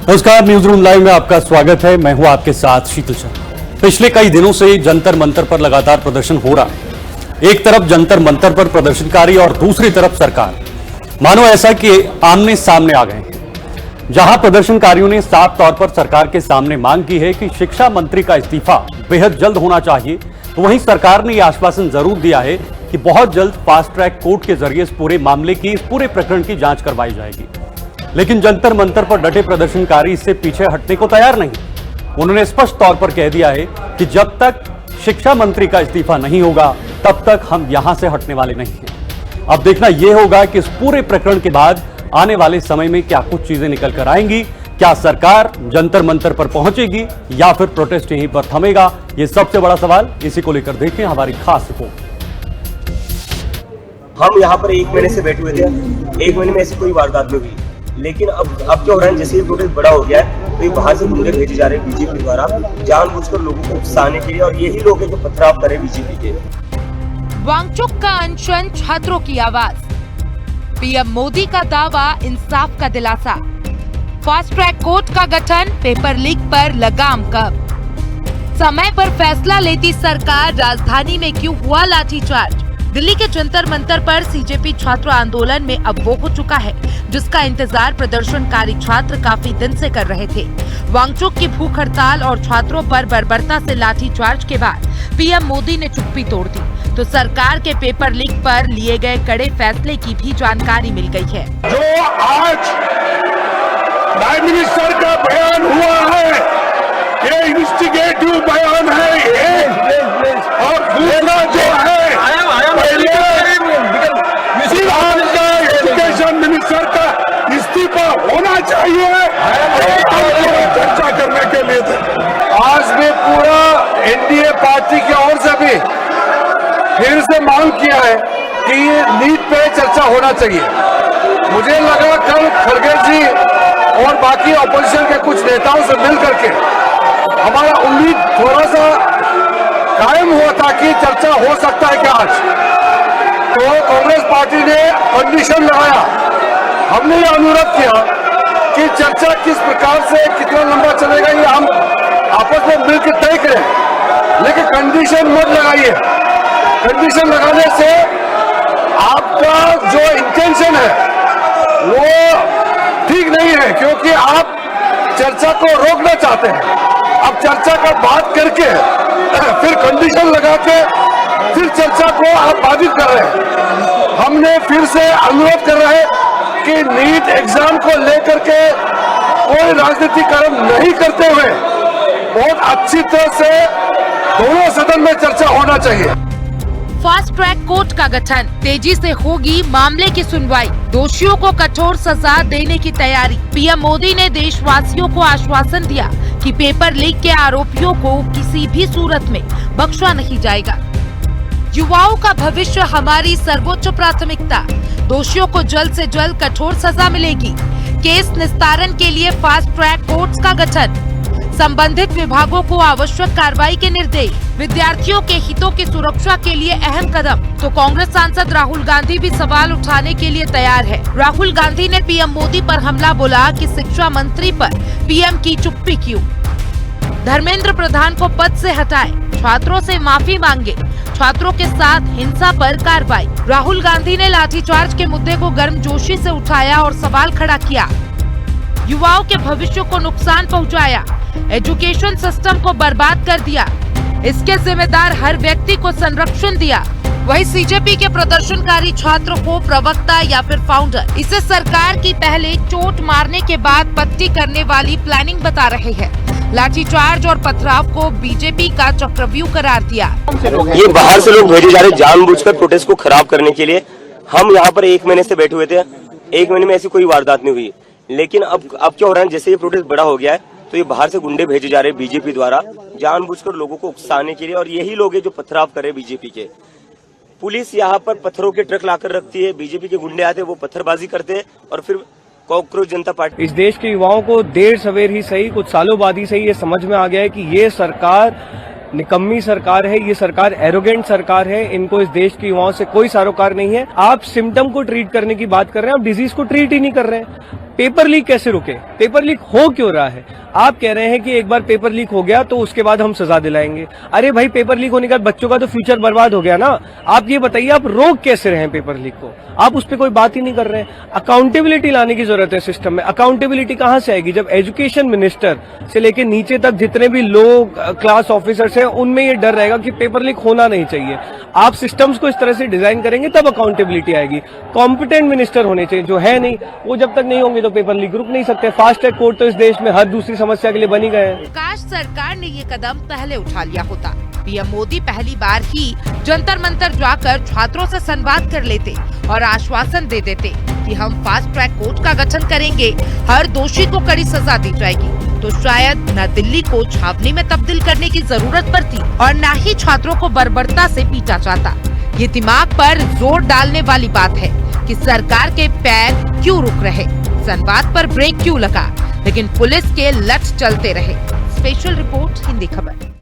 नमस्कार, news room live में आपका स्वागत है। मैं हूं आपके साथ शीतल शर्मा। पिछले कई दिनों से जंतर मंतर पर लगातार प्रदर्शन हो रहा है। एक तरफ जंतर मंतर पर प्रदर्शनकारी और दूसरी तरफ सरकार, मानो ऐसा कि आमने सामने आ गए हैं। जहां प्रदर्शनकारियों ने साफ तौर पर सरकार के सामने मांग की है कि शिक्षा मंत्री का इस्तीफा बेहद जल्द होना चाहिए, तो वहीं सरकार ने यह आश्वासन जरूर दिया है कि बहुत जल्द फास्ट ट्रैक कोर्ट के जरिए इस पूरे मामले की, इस पूरे प्रकरण की जांच करवाई जाएगी। लेकिन जंतर मंतर पर डटे प्रदर्शनकारी इससे पीछे हटने को तैयार नहीं। उन्होंने स्पष्ट तौर पर कह दिया है कि जब तक शिक्षा मंत्री का इस्तीफा नहीं होगा तब तक हम यहां से हटने वाले नहीं हैं। अब देखना यह होगा कि इस पूरे प्रकरण के बाद आने वाले समय में क्या कुछ चीजें निकल कर आएंगी। क्या सरकार जंतर मंतर पर पहुंचेगी या फिर प्रोटेस्ट यहीं पर थमेगा? यह सबसे बड़ा सवाल। इसी को लेकर देखें हमारी खास रिपोर्ट। हम यहाँ पर 1 महीने से बैठे हुए थे। 1 महीने में ऐसी कोई वारदात नहीं हुई, लेकिन अब क्या हो रहा है, जैसे ये प्रोटेस्ट बड़ा हो गया है तो ये बाहर से गुंडे भेजे जा रहे हैं बीजेपी द्वारा, जानबूझकर लोगों को उकसाने के लिए, और यही लोग हैं जो पथराव करे बीजेपी के। वांगचुक का अनशन, छात्रों की आवाज, पीएम मोदी का दावा, इंसाफ का दिलासा, फास्ट ट्रैक कोर्ट का गठन, पेपर लीक पर लगाम कब, समय पर फैसला लेती सरकार, राजधानी में क्यों हुआ लाठीचार्ज। दिल्ली के जंतर मंतर पर सीजेपी छात्र आंदोलन में अब वो हो चुका है जिसका इंतजार प्रदर्शनकारी छात्र काफी दिन से कर रहे थे। वांगचुक की भूख हड़ताल और छात्रों पर बर्बरता से लाठीचार्ज के बाद पीएम मोदी ने चुप्पी तोड़ दी, तो सरकार के पेपर लीक पर लिए गए कड़े फैसले की भी जानकारी मिल गई है। जो आज प्राइम मिनिस्टर का बयान हुआ है, ये इन्वेस्टिगेटिव बयान है ये, और दूसरा जो है एजुकेशन मिनिस्टर का इस्तीफा होना चाहिए, चर्चा करने के लिए थे। आज भी पूरा एनडीए पार्टी की ओर से भी फिर से मांग किया है कि नीट पे चर्चा होना चाहिए। मुझे लगा कल खड़गे जी और बाकी ऑपोजिशन के कुछ नेताओं से मिल करके हमारा उम्मीद थोड़ा सा कायम हुआ था कि चर्चा हो सकता है क्या आज। तो कांग्रेस पार्टी ने कंडीशन लगाया, हमने ये अनुरोध किया कि चर्चा किस प्रकार से कितना लंबा चलेगा ये हम आपस में मिलकर तय करें, लेकिन कंडीशन मत लगाइए। कंडीशन लगाने से आपका जो इंटेंशन है वो ठीक नहीं है, क्योंकि आप चर्चा को रोकना चाहते हैं। अब चर्चा का बात करके फिर कंडीशन लगा के फिर चर्चा को आप बाधित कर रहे हैं। हमने फिर से अनुरोध कर रहे हैं कि नीट एग्जाम को लेकर के कोई राजनीतिकरण नहीं करते हुए बहुत अच्छी तरह से दोनों सदन में चर्चा होना चाहिए। फास्ट ट्रैक कोर्ट का गठन, तेजी से होगी मामले की सुनवाई, दोषियों को कठोर सजा देने की तैयारी। पीएम मोदी ने देशवासियों को आश्वासन दिया कि पेपर लीक के आरोपियों को किसी भी सूरत में बख्शा नहीं जाएगा। युवाओं का भविष्य हमारी सर्वोच्च प्राथमिकता, दोषियों को जल्द से जल्द कठोर सजा मिलेगी। केस निस्तारण के लिए फास्ट ट्रैक कोर्ट्स का गठन, संबंधित विभागों को आवश्यक कार्रवाई के निर्देश, विद्यार्थियों के हितों की सुरक्षा के लिए अहम कदम। तो कांग्रेस सांसद राहुल गांधी भी सवाल उठाने के लिए तैयार है। राहुल गांधी ने पीएम मोदी पर हमला बोला कि शिक्षा मंत्री पर पीएम की चुप्पी क्यों, धर्मेंद्र प्रधान को पद से हटाए, छात्रों से माफी मांगे, छात्रों के साथ हिंसा पर कार्रवाई। राहुल गांधी ने लाठीचार्ज के मुद्दे को गर्मजोशी से उठाया और सवाल खड़ा किया, युवाओं के भविष्य को नुकसान पहुंचाया, एजुकेशन सिस्टम को बर्बाद कर दिया, इसके जिम्मेदार हर व्यक्ति को संरक्षण दिया। वही सीजेपी के प्रदर्शनकारी छात्र को प्रवक्ता या फिर फाउंडर, इसे सरकार की पहले चोट मारने के बाद पट्टी करने वाली प्लानिंग बता रहे हैं। लाठीचार्ज और पथराव को बीजेपी का चक्रव्यूह करार दिया। ये बाहर से लोग भेजे जा रहे जानबूझकर प्रोटेस्ट को खराब करने के लिए। हम यहाँ पर 1 महीने से बैठे हुए थे। 1 महीने में ऐसी कोई वारदात नहीं हुई, लेकिन अब क्या हो रहा है, जैसे ये प्रोटेस्ट बड़ा हो गया है तो ये बाहर से गुंडे भेजे जा रहे हैं बीजेपी द्वारा, जानबूझकर लोगों को उकसाने के लिए, और यही लोग हैं जो पथराव कर रहे हैं बीजेपी के। पुलिस यहाँ पर पत्थरों के ट्रक लाकर रखती है, बीजेपी के गुंडे आते हैं, वो पत्थरबाजी करते हैं, और फिर कांग्रेस जनता पार्टी। इस देश के युवाओं को देर सवेर ही सही, कुछ सालों बाद ही सही, ये समझ में आ गया है कि ये सरकार निकम्मी सरकार है, ये सरकार एरोगेंट सरकार है, इनको इस देश के युवाओं से कोई सरोकार नहीं है। आप सिम्टम को ट्रीट करने की बात कर रहे हैं, आप डिजीज को ट्रीट ही नहीं कर रहे हैं। पेपर लीक कैसे रुके? पेपर लीक हो क्यों रहा है? आप कह रहे हैं कि एक बार पेपर लीक हो गया तो उसके बाद हम सजा दिलाएंगे। अरे भाई, पेपर लीक होने के बाद बच्चों का तो फ्यूचर बर्बाद हो गया ना। आप ये बताइए, आप रोक कैसे रहे हैं पेपर लीक को? आप उस पर कोई बात ही नहीं कर रहे हैं। अकाउंटेबिलिटी लाने की जरूरत है सिस्टम में। अकाउंटेबिलिटी कहां से आएगी जब एजुकेशन मिनिस्टर से लेकर नीचे तक जितने भी लोग क्लास ऑफिसर्स हैं उनमें ये डर रहेगा कि पेपर लीक होना नहीं चाहिए। आप सिस्टम्स को इस तरह से डिजाइन करेंगे तब अकाउंटेबिलिटी आएगी। कॉम्पिटेंट मिनिस्टर होने चाहिए, जो है नहीं, वो जब तक नहीं होंगे तो पेपर लीक रुक नहीं सकते। फास्ट ट्रैक कोर्ट तो इस देश में हर दूसरी समस्या के लिए बनी गए हैं। काश सरकार ने ये कदम पहले उठा लिया होता। पीएम मोदी पहली बार ही जंतर मंतर जाकर छात्रों से संवाद कर लेते और आश्वासन दे देते कि हम फास्ट ट्रैक कोर्ट का गठन करेंगे, हर दोषी को कड़ी सजा दी जाएगी, तो शायद न दिल्ली को छावनी में तब्दील करने की जरूरत पड़ती और न ही छात्रों को बर्बरता से पीटा जाता। ये दिमाग पर जोर डालने वाली बात है कि सरकार के पैर क्यों रुक रहे, संवाद पर ब्रेक क्यों लगा, लेकिन पुलिस के लठ चलते रहे। स्पेशल रिपोर्ट, हिंदी खबर।